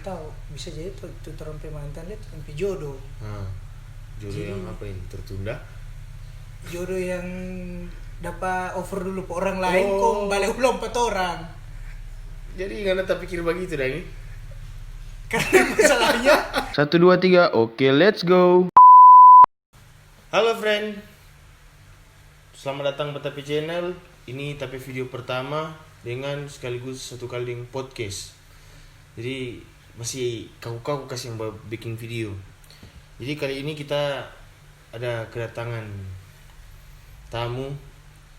tahu bisa jadi tuh terompe mantan lihat terompe jodoh. Jodoh Jadi, yang apa ini tertunda? Jodoh yang dapat offer dulu ke orang lain kok balik lompat orang. Jadi nggak tak pikir begitu dah ini. Karena masalahnya 1, 2, 3, oke let's go. Halo friend, selamat datang ke Tapi Channel. Ini tapi video pertama dengan sekaligus satu kali dengan podcast. Jadi masih kaku-kaku kasih yang bikin video. Jadi kali ini kita ada kedatangan tamu.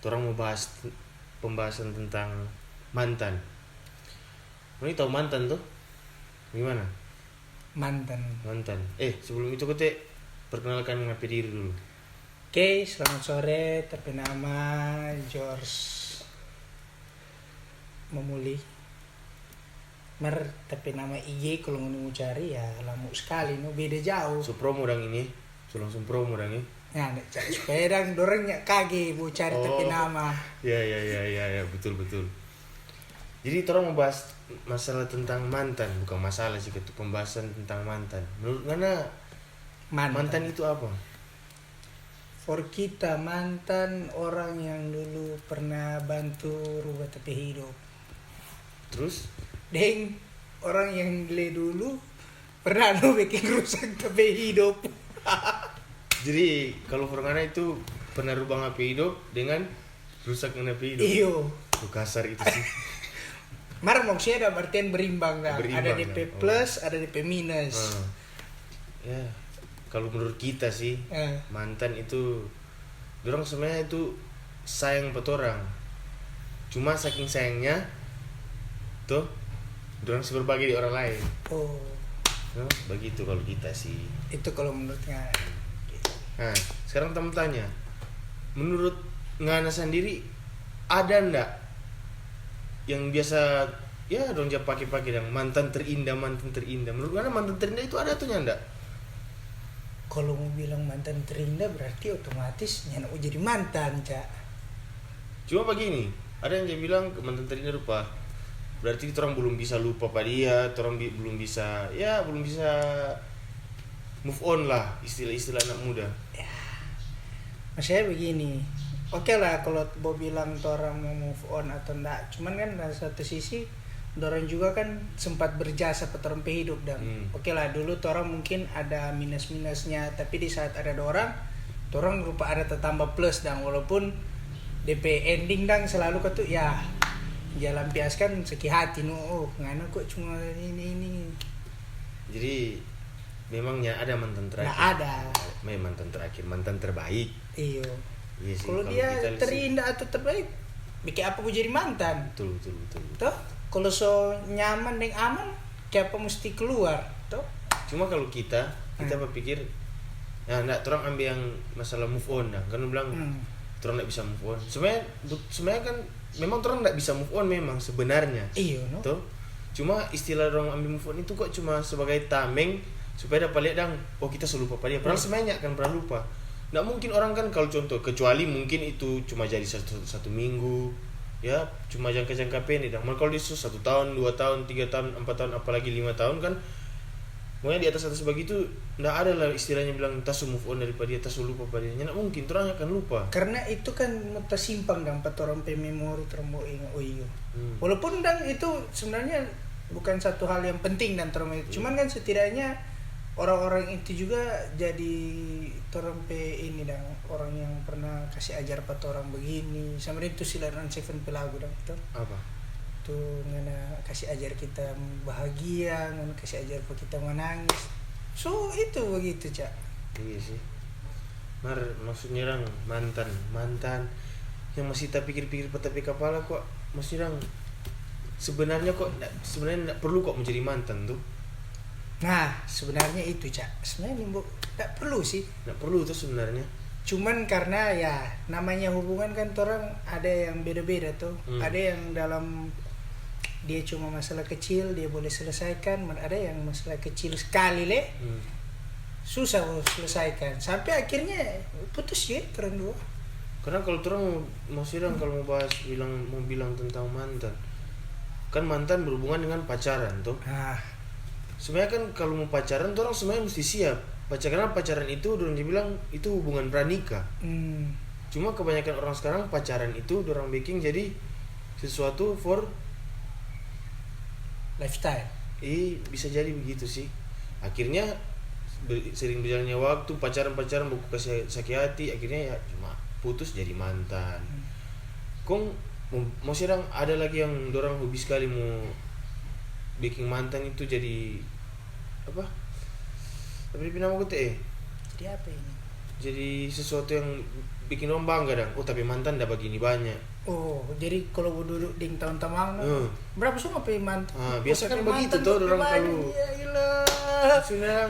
Orang mau bahas pembahasan tentang mantan. Ini tahu mantan tuh? Gimana? mantan. Sebelum itu kita perkenalkan ngapain diri dulu. Oke, selamat sore. Tapi nama George Memuli. Tapi nama IG kalau mau cari ya lama sekali, no beda jauh. So promo dang ini, so langsung promo dang ini. Nah, supaya dorangnya kage mau cari tapi nama. Ya, betul. Jadi orang mau bahas masalah tentang mantan, bukan masalah sih, itu pembahasan tentang mantan. Menurut mana mantan itu apa? For kita mantan orang yang dulu pernah bantu rubah tapi hidup. Terus? Deng, orang yang dulu pernah bikin rusak tapi hidup. Jadi kalau Forngana itu pernah rubah HP hidup dengan rusak HP hidup. Iyo. Kasar itu sih. Maksudnya ada artian berimbang kan. Ada DP plus, ada DP minus. Ya, kalau menurut kita sih mantan itu dorang sebenarnya itu sayang buat orang. Cuma saking sayangnya tuh dorang berbagi di orang lain. Begitu kalau kita sih. Itu kalau menurutnya. Nah, sekarang teman tanya, menurut Ngana sendiri ada ndak yang biasa ya dong dia pakai yang mantan terindah? Menurut Ngana mantan terindah itu ada atau ndak? Kalau mau bilang mantan terindah berarti otomatis nyana jadi mantan, Cak. Cuma begini, ada yang dia bilang mantan terindah rupa. Berarti orang belum bisa lupa pada dia, orang belum bisa move on lah, istilah anak muda. Ya, maksudnya begini, oke lah kalau mau bilang orang mau move on atau enggak, cuman kan dari satu sisi orang juga kan sempat berjasa orang hidup dan oke lah dulu orang mungkin ada minusnya, tapi di saat ada orang lupa ada tambah plus dan walaupun DP ending dan selalu ketu ya jalan piaskan seki hati ngana kok cuma ini. Jadi memangnya ada mantan terakhir? Nah, ada. Mantan terakhir, mantan terbaik. Iya sih, kalau dia terindah atau terbaik, bikin apa gue jadi mantan? Betul. Toh, kalau so nyaman dan aman, kayak apa mesti keluar? Toh. Cuma kalau kita berpikir, ya enggak, orang ambil yang masalah move on, kan lu bilang, orang enggak bisa move on. Sebenarnya kan, memang orang enggak bisa move on memang sebenarnya. Iya, no. Toh, cuma istilah orang ambil move on itu kok cuma sebagai tameng supaya dapat lihat kita selalu lupa dia. Padahal sebenarnya kan pernah lupa. Nggak mungkin orang kan kalau contoh, kecuali mungkin itu cuma jadi satu minggu, ya cuma jangka pendek. Dan kalau dia 1 tahun, 2 tahun, 3 tahun, 4 tahun, apalagi 5 tahun kan, pokoknya di atas begitu nggak ada lah istilahnya bilang tas move on daripada dia, tas lupa pada dia. Nggak mungkin, orang akan lupa. Karena itu kan tersimpang dan orang memori termo ingat Walaupun dan itu sebenarnya bukan satu hal yang penting dan cuman kan setidaknya orang-orang itu juga jadi ini dan orang yang pernah kasih ajar pada orang begini. Sama itu silaran Seven pelagu dan itu. Apa? Tuh ngana kasih ajar kita bahagia, ngana kasih ajar kita menangis. So itu begitu, Cak. Iya sih. Maksudnya orang mantan yang masih tak pikir-pikir tapi kepala kok maksudnya orang sebenarnya nggak perlu kok menjadi mantan tuh. Nah, sebenarnya itu, Cak. Sebenarnya enggak perlu sih. Enggak perlu tuh sebenarnya. Cuman karena ya namanya hubungan kan orang ada yang beda-beda tuh. Ada yang dalam dia cuma masalah kecil dia boleh selesaikan, ada yang masalah kecil sekali susah selesaikan. Sampai akhirnya putus ya orang dua. Karena kalau orang kalau mau bilang tentang mantan. Kan mantan berhubungan dengan pacaran tuh. sebenarnya kan kalau mau pacaran tuh orang sebenarnya mesti siap. Karena pacaran itu orang dibilang itu hubungan pranikah. Cuma kebanyakan orang sekarang pacaran itu orang bikin jadi sesuatu for lifestyle. Bisa jadi begitu sih. Akhirnya sering berjalannya waktu pacaran buku kasih sakit hati, akhirnya ya cuma putus jadi mantan. Kong mau sedang ada lagi yang dorang hobi sekali mau bikin mantan itu jadi apa? Tapi nama gue Jadi apa ini? jadi sesuatu yang bikin orang bangga dong. Oh tapi mantan dah begini banyak. Oh, jadi kalau mau duduk di tahun-tahun berapa semua pe mantan? Biasa kan begitu tuh orang kalau sebenarnya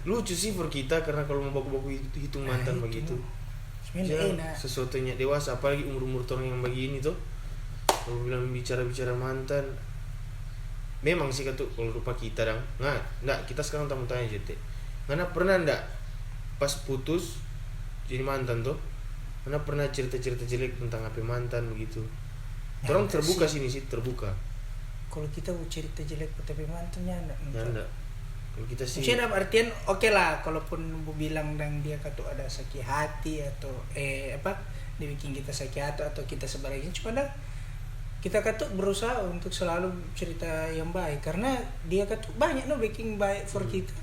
lucu sih for kita karena kalau mau baku-baku hitung mantan begitu. Sebenarnya sesuatunya dewasa apalagi umur-umur orang yang begini tuh. Kalau bilang bicara-bicara mantan memang sih kata kalau rupa kita dong. Nggak kita sekarang tamu tanya JT. Karena pernah ndak pas putus jadi mantan tuh? Karena pernah cerita-cerita jelek tentang HP mantan begitu. Orang terbuka sini sih terbuka. Kalau kita mau cerita jelek tapi mantannya enggak. Kalau kita sih maksudnya dalam artian oke lah kalaupun mau bilang dan dia kata ada sakit hati atau dia bikin kita sakit hati atau kita sebaliknya cuma dah kita kata berusaha untuk selalu cerita yang baik karena dia kata banyak bikin baik for kita.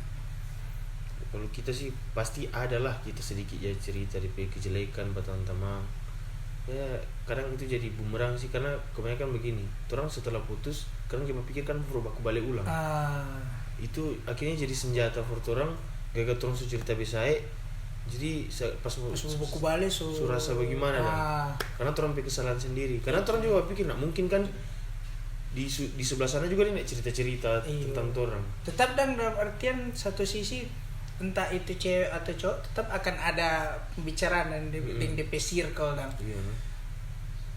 Kalau kita sih pasti ada lah kita sedikit ya cerita di kejelekan teman-teman. Ya kadang itu jadi bumerang sih karena kebanyakan begini. Orang setelah putus kadang cuma pikirkan berubah balik ulang. Itu akhirnya jadi senjata for orang gagal orang cerita bisa jadi pas buku balik rasa bagaimana karena orang pikir kesalahan sendiri karena orang juga pikir nak mungkin kan di sebelah sana juga dia cerita-cerita tentang orang tetap dan dalam artian satu sisi entah itu cewek atau cowok tetap akan ada pembicaraan dan di DP circle dan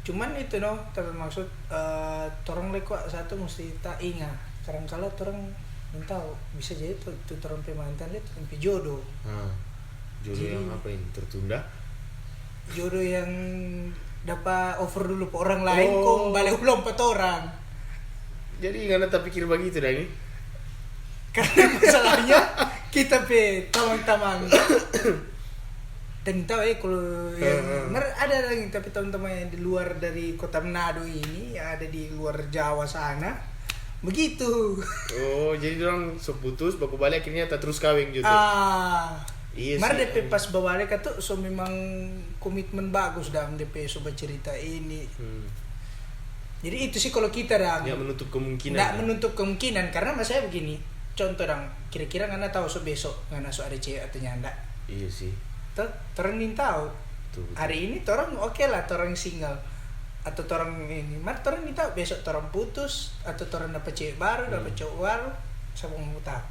cuman itu tapi maksud orang lekok satu mesti tak ingat kadang kala orang tahu bisa jadi tuh orang pemantan lihat sampai jodoh. Jodoh yang apa ini tertunda? Jodoh yang dapat offer dulu ke orang lain kok balik ulang 4 orang. Jadi nggak tak pikir begitu dah ini? Karena masalahnya kita teman-teman dan tahu kalau yang ada lagi tapi teman-teman yang di luar dari kota Manado ini yang ada di luar Jawa sana begitu. Jadi orang seputus baku balik akhirnya tak terus kawin gitu. Iya Mar DP pas balik itu memang komitmen bagus dalam DP sobat cerita ini. Jadi itu sih kalau kita nggak menutup kemungkinan. Nggak menutup kemungkinan karena maksudnya begini. Contoh kira-kira ngana tahu besok ngana ada cewek atau nyanda. Iya sih. Orang tahu. Betul. Hari ini orang oke lah orang single atau orang ini. Mar orang tahu besok orang putus atau orang dapat cewek baru, dapat cowok baru, siapa mau tahu.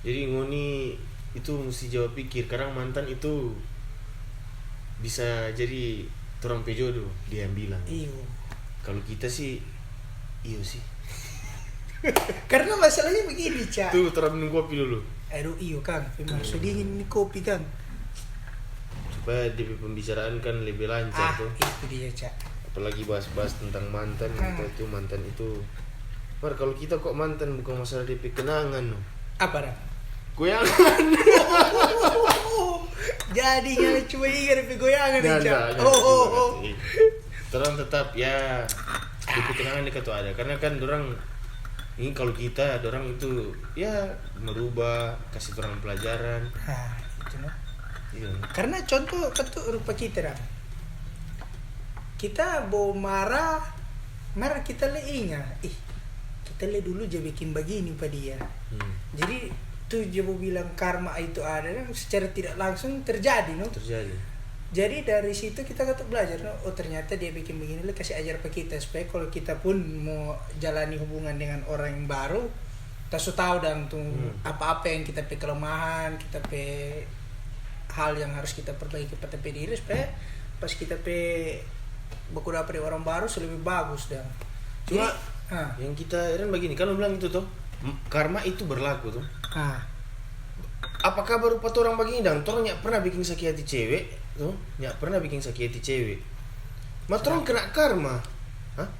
Jadi ngoni itu mesti jawab pikir karena mantan itu bisa jadi orang pejodoh dia yang bilang. Iyo. Kalau kita sih iyo sih. Karena masalahnya begini Cak. Tuh orang minum kopi dulu. Aduh iyo Kang, maksud dingin ini kopi Kang. Supaya di pembicaraan kan lebih lancar tuh. Itu dia Cak. Apalagi bahas-bahas tentang mantan itu mantan itu. Mar kalau kita kok mantan bukan masalah DP kenangan no. Apa dah? Goyangan. Jadi nggak cuma ingat DP goyangan aja. Terang tetap ya DP kenangan dekat tuh ada karena kan orang ini kalau kita orang itu ya merubah kasih orang pelajaran. Itu no. Iya. Karena contoh rupa kita dah. Kita mau marah kita ingat. Kita dulu aja bikin begini pada dia. Jadi tuh dia mau bilang karma itu ada secara tidak langsung terjadi no. Terjadi. Jadi dari situ kita belajar no. Ternyata dia bikin begini lah kasih ajar ke kita supaya kalau kita pun mau jalani hubungan dengan orang yang baru kita sudah tahu dan tuh apa-apa yang kita kelemahan kita hal yang harus kita perbaiki pada diri supaya pas kita baku dapat orang baru lebih bagus dan cuma yang kita heran begini kan bilang itu tuh karma itu berlaku tuh. Apakah baru 4 orang begini dan orang nggak pernah bikin sakit hati cewek tuh nggak pernah bikin sakit hati cewek. Orang kena karma.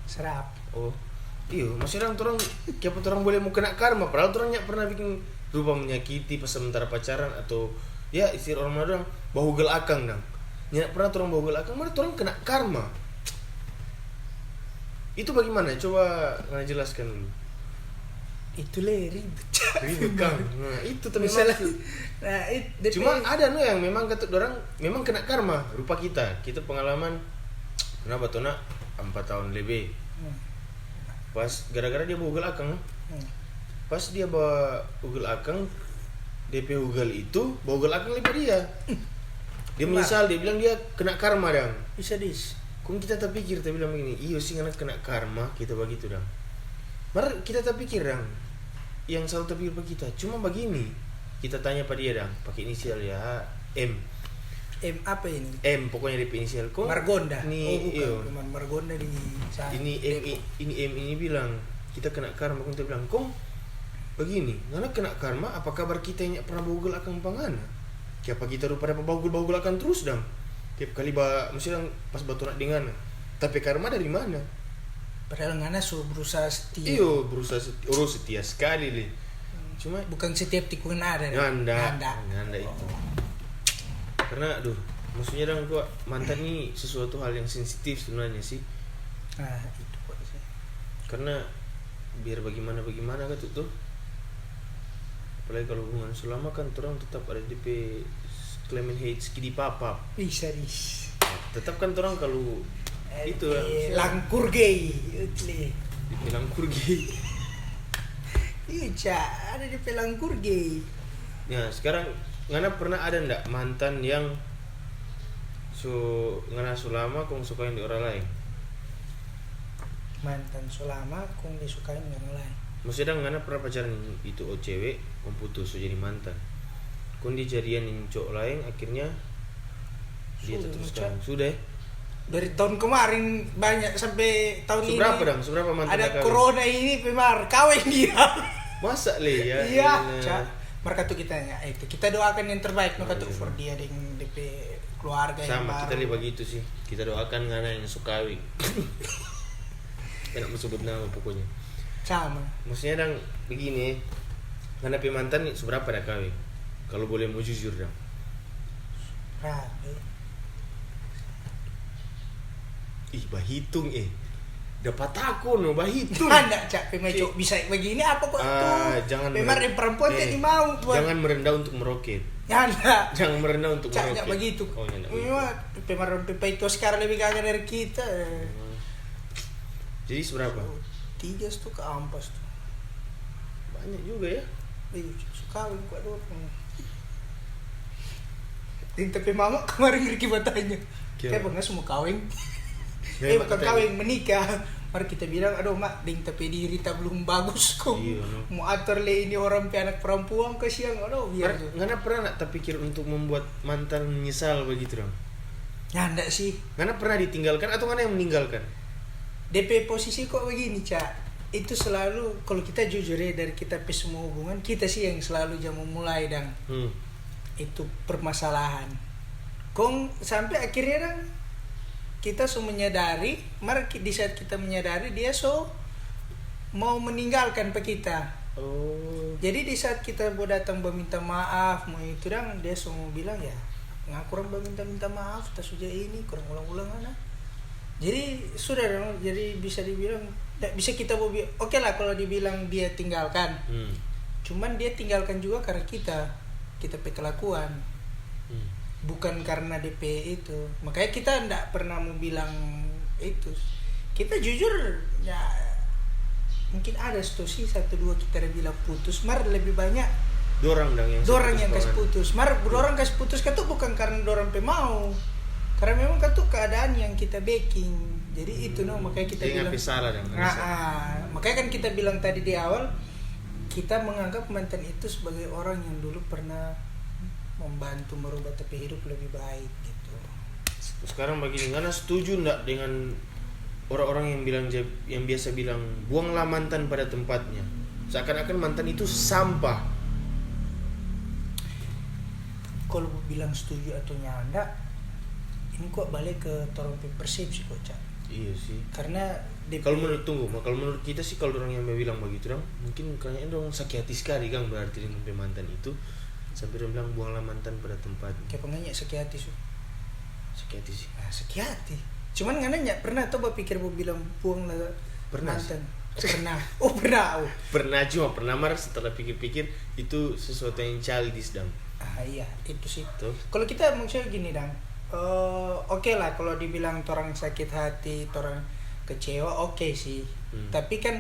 Serap. Iya, masih orang siapa orang boleh mau kena karma, padahal orang nggak pernah bikin rupa menyakiti pas sementara pacaran atau ya istilah orang orang bahugel akang dang. Nggak pernah orang bahugel akang, malah orang kena karma. Itu bagaimana? Coba jelaskan dulu. Itu ribet. Ribet Kang. Nah, itu tapi Misalnya, nah, cuma ada yang memang kata orang memang kena karma rupa kita. Kita pengalaman kenapa tuh 4 tahun lebih. Pas gara-gara dia bahugel akang. Pas dia bawa ugel akang, DP ugel itu bahugel akang lebar dia. Dia menyesal, dia bilang dia kena karma dang. Bisa dis. Kung kita terpikir, kita bilang begini, iyo sih anak kena karma, kita begitu dang. Mari kita terpikir dang, yang selalu terpikir pada kita, cuma begini, kita tanya pada dia dang, pakai inisial ya, M. M apa ini? M, pokoknya DP inisial. Kung Margonda. Ini, bukan. Cuman Margonda di sana. Ini M ini bilang, kita kena karma, kung kita bilang, kung begini, karena kena karma, apa kabar kita yang pernah bahugel akan pangana? Siapa kita rupa dapat bahugel akan terus dang? Tiap kali mesti pas batu nak dengan, tapi karma dari mana? Padahal ngana berusaha setia. Iyo berusaha setia sekali le. Cuma bukan setiap tikungan ada. Nganda itu. Karena maksudnya dong gua mantan ini sesuatu hal yang sensitif sebenarnya sih. Nah, itu kok sih. Karena biar bagaimana kan tuh. Apalagi kalau hubungan selama kan orang tetap ada DP Clement Hates kidi papap. Bisa dis. Tetap kan orang kalau itu langkur gay langkur gay. Iya, ada di pelangkur gay. Ya, sekarang ngana pernah ada ndak mantan yang ngana sulama kung sukain di orang lain? Mantan sulama kung disukain orang lain. Maksudnya ngana pernah pacaran itu cewek, putus jadi mantan. Kung dijadian cowok lain akhirnya dia teruskan. Sudah. Dari tahun kemarin banyak sampai tahun ini. Seberapa mantan ada kawin? Corona ini Pemar kawin dia. Masa le ya? Iya, mereka tuh itu kita doakan yang terbaik no kata for dia dengan DP keluarga yang sama baru. Kita lihat begitu sih. Kita doakan ngana yang sukawi. Enak sebut nama pokoknya. Sama. Maksudnya dang begini, ngana mantan seberapa dah kawin? Kalau boleh mau jujur dong. Ih, bahitung dapat aku no bahitung. Anda cak pemecok bisa begini apa kok tuh? Jangan memang perempuan jadi mau buat. Jangan merendah untuk meroket. Anda. Jangan merendah untuk meroket. Cak begitu. Oh, memang pemeran itu sekarang lebih kaya dari kita. Jadi seberapa? 3 tuh ke ampas tuh. Banyak juga ya. Suka kok dorong. Tapi mama kemarin Ricky bertanya, kayak bangga semua kawin. Bukan kawin, menikah. Mari kita bilang, aduh mak, ding tapi diri tak belum bagus kok. Iya, no. Mau atur le ini orang anak perempuan ke siang, aduh biar. Ngana pernah nak terpikir untuk membuat mantan menyesal begitu dong? Ya enggak sih. Ngana pernah ditinggalkan atau ngana yang meninggalkan? DP posisi kok begini cak. Itu selalu kalau kita jujur ya dari kita semua hubungan kita sih yang selalu jam memulai dang. Itu permasalahan. Kong sampai akhirnya dang kita menyadari, mari di saat kita menyadari dia mau meninggalkan kita. Oh. Jadi di saat kita mau datang meminta maaf, mau itu dang dia mau bilang ya nggak kurang minta maaf, tak sudah ini kurang ulang-ulang anak. Jadi sudah dong, jadi bisa dibilang bisa kita oke lah kalau dibilang dia tinggalkan. Cuman dia tinggalkan juga karena kita kelakuan. Bukan karena DP itu. Makanya kita enggak pernah mau bilang itu. Kita jujur ya mungkin ada situasi 1-2 kita udah bilang putus, mar lebih banyak dorang yang kasih putus. Mar dorang kasih putus kan tuh bukan karena dorang mau. Karena memang kan tuh keadaan yang kita backing. Jadi itu makanya kita bilang salah dong. Makanya kan kita bilang tadi di awal kita menganggap mantan itu sebagai orang yang dulu pernah membantu merubah tapi hidup lebih baik gitu. Sekarang begini, Ngana setuju enggak dengan orang-orang yang biasa bilang buanglah mantan pada tempatnya. Seakan-akan mantan itu sampah. Kalau bilang setuju atau nyanda, ini kok balik ke torong persepsi kok Cak. Iya sih. Karena Kalau menurut kita sih, kalau orang yang bilang begitu dong, mungkin kayaknya dong sakit hati sekali kan, berarti dengan mantan itu sampai dia bilang buanglah mantan pada tempatnya. kayak pengennya sakit hati su. Sakit hati sih. Nah, sakit hati. Cuman nanya pernah tuh berpikir mau bilang buang lah Pernah mantan. Pernah. Oh pernah. Oh. Pernah marah setelah pikir-pikir itu sesuatu yang childish dong. Iya itu sih. Tuh. Kalau kita maksudnya gini dang, oke lah kalau dibilang orang sakit hati, orang kecewa oke sih. Tapi kan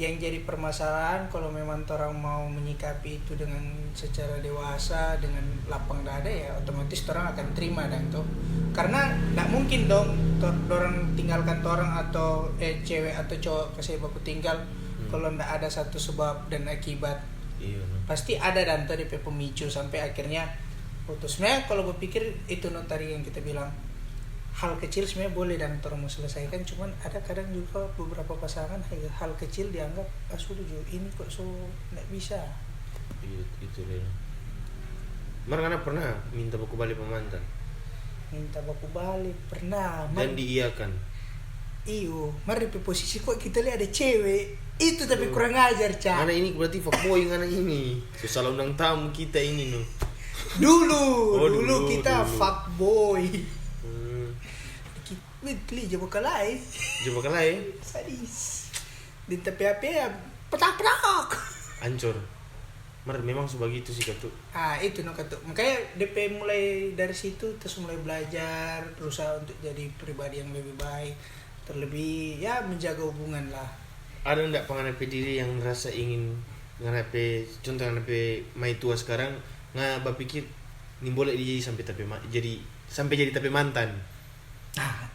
yang jadi permasalahan kalau memang orang mau menyikapi itu dengan secara dewasa, dengan lapang dada ya otomatis orang akan terima dan tuh. Karena tidak mungkin dong orang tinggalkan orang atau cewek atau cowok kasih baku tinggal kalau tidak ada satu sebab dan akibat. Iya. Pasti ada dan tadi pemicu sampai akhirnya putus. Sebenarnya kalau berpikir itu tadi yang kita bilang hal kecil sebenarnya boleh dan orang mau selesaikan, cuman ada kadang juga beberapa pasangan hal kecil dianggap sudah juga ini kok so nggak bisa. Itu deh. Marana pernah minta baku balik pemantan? Minta baku balik pernah. Dan diiyakan. Iyo, mari di posisi kok kita lihat ada cewek itu tapi kurang ajar cak. Anak ini berarti fuckboy anak ini. Salah undang tamu kita ini no. Dulu kita fuckboy. Wih, coba kalai. Coba kalai. Sadis. Di tepi apa ya? Petak-petak. Hancur. Memang sebegitu sih katu. Itu no katu. Makanya DP mulai dari situ terus mulai belajar, berusaha untuk jadi pribadi yang lebih baik, terlebih ya menjaga hubungan lah. Ada enggak pengenapi diri yang rasa ingin ngenapi contoh ngenapi mai tua sekarang nggak berpikir ini boleh jadi sampai tapi mantan.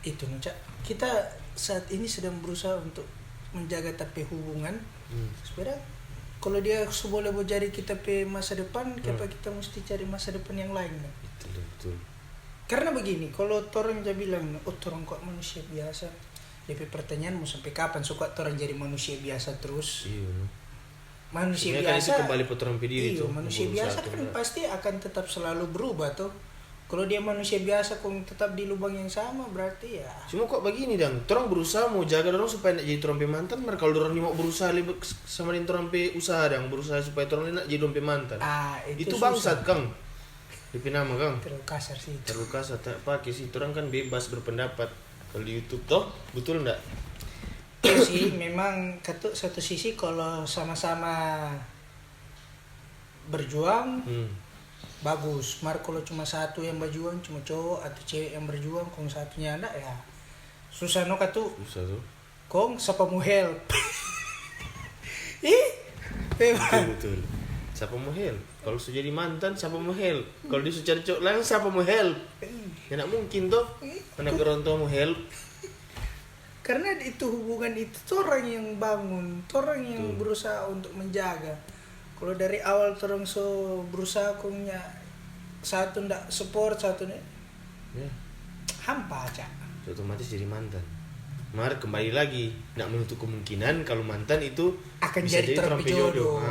Itu no cak. Kita saat ini sedang berusaha untuk menjaga tapi hubungan. Sebenarnya kalau dia boleh mau jadi kita pe masa depan, kenapa kita mesti cari masa depan yang lain kan? Betul. Karena begini, kalau orang jadi bilang, orang kok manusia biasa. Tapi pertanyaan mau sampai kapan suka orang jadi manusia biasa terus? Iya. Manusia sebenarnya biasa. Kan itu kembali potong diri tuh. Manusia biasa kan pasti akan tetap selalu berubah tuh. Kalau dia manusia biasa kok tetap di lubang yang sama berarti ya. Cuma kok begini dang, orang berusaha mau jaga orang supaya nak jadi trompe mantan, kalau orang ni mau berusaha sama dengan trompe usaha dang, berusaha supaya orang nak jadi trompe mantan. Itu bangsat Kang. DP nama Kang. Terlalu kasar sih. Terlalu kasar tak pakai sih, orang kan bebas berpendapat. Kalau di YouTube toh, betul enggak? Itu sih memang satu sisi kalau sama-sama berjuang bagus. Mar kalau cuma satu yang berjuang, cuma cowok atau cewek yang berjuang, kong satunya enggak ya susah no katu. Susah tuh. Kong siapa mau help? Betul. Siapa mau help? Kalau sudah jadi mantan, siapa mau help? Kalau dia sudah cari cowok lain, siapa mau help? Ya nak mungkin tuh. Mana orang tua mau help? Karena itu hubungan itu orang yang bangun, orang yang berusaha untuk menjaga. Kalau dari awal orang so berusaha kongnya satu ndak support, satu nih hampa aja. Otomatis jadi mantan. Mar kembali lagi, nak menutup kemungkinan kalau mantan itu akan bisa jadi terompe jodoh.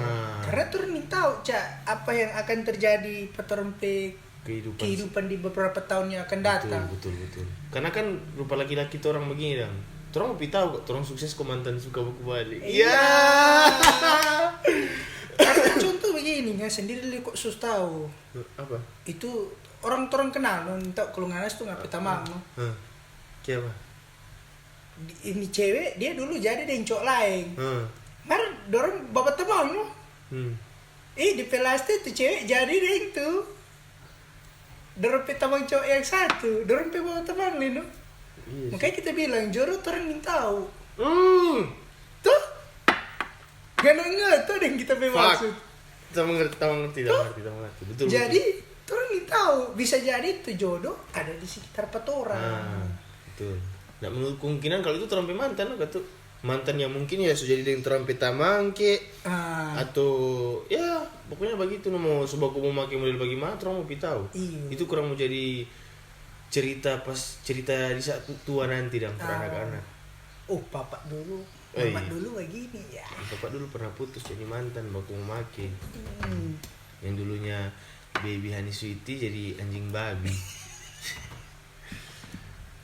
Karena turun nih tahu cak apa yang akan terjadi peterompe kehidupan di beberapa tahun yang akan datang. Betul. Karena kan rupa laki-laki itu orang begini dong. Orang mau tahu kok, orang sukses kok mantan suka buku balik. Iya. Contoh begini ya sendiri kok sus tahu. Apa? Itu orang kenal non tak kalau nganas tuh ngapain tamang no. Siapa? Ini cewek dia dulu jadi dengan cowok lain. Mar dorong bapak tamang no. Di pelaste tuh cewek jadi dengan tuh. Dorong pe tamang cowok yang satu, dorong pe bapak tamang no. Yes. Makanya kita bilang jodoh orang ingin tahu. Tuh. Gak tuh yang kita maksud. Kita mengerti. Betul. Jadi, orang ingin tahu bisa jadi itu jodoh ada di sekitar 4 orang. Betul. Nggak menutup kemungkinan kalau itu terompe mantan tuh. Mantan yang mungkin ya sudah jadi dengan terompe tamang atau ya pokoknya begitu mau sebab aku mau pakai model bagaimana orang mau tahu. Itu kurang mau jadi cerita di saat tua nanti dan anak-anak. Bapak dulu begini ya. Bapak dulu pernah putus jadi mantan baku memaki. Yang dulunya baby honey sweetie jadi anjing babi.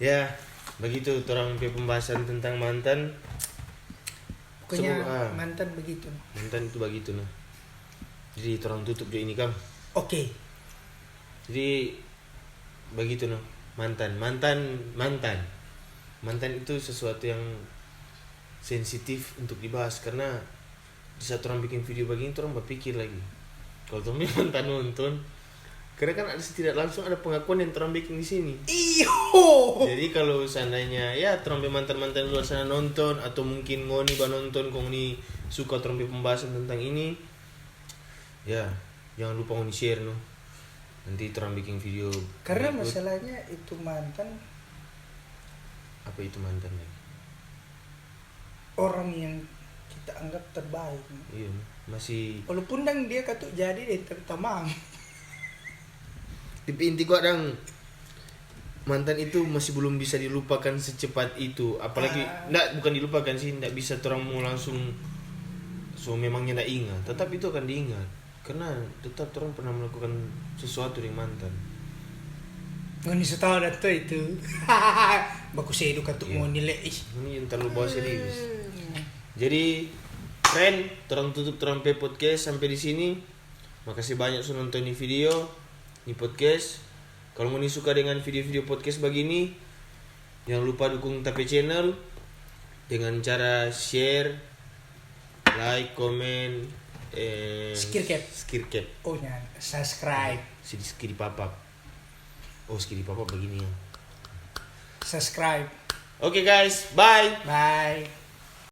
Ya, begitu orang pembahasan tentang mantan. Pokoknya mantan begitu. Mantan itu begitu nah. Jadi orang tutup di ini kam. Oke. Jadi begitu nah. Mantan itu sesuatu yang sensitif untuk dibahas karena di saat orang bikin video begini orang berpikir lagi. Kalau orang mantan nonton, karena kan ada tidak langsung ada pengakuan yang orang bikin di sini. Iyo. Jadi kalau seandainya ya orang mantan luar sana nonton atau mungkin ngoni nonton kong ni suka orang pembahasan tentang ini, ya jangan lupa ngoni share no. Nanti orang bikin video. Karena masalahnya itu mantan. Apa itu mantan lagi? Orang yang kita anggap terbaik. Iya, masih. Walaupun dia katuk jadi deh tertamang. Tapi inti kok dang mantan itu masih belum bisa dilupakan secepat itu. Apalagi bukan dilupakan sih, ndak bisa orang mau langsung. So memangnya ndak ingat, tetap itu akan diingat karena tetap orang pernah melakukan sesuatu dengan mantan. Ngoni setahu dah tu itu. Bagus saya itu katuk ngoni le. Ini yang terlalu bawa serius. Jadi friend, orang tutup orang podcast sampai di sini. Makasih banyak sudah nonton ini video, ini podcast. Kalau ngoni suka dengan video-video podcast begini, jangan lupa dukung Tape Channel dengan cara share, like, comment, skir cap. Oh ya, subscribe. Skiri papap. Oh skiri papap begini ya. Subscribe. Oke guys, bye. Bye.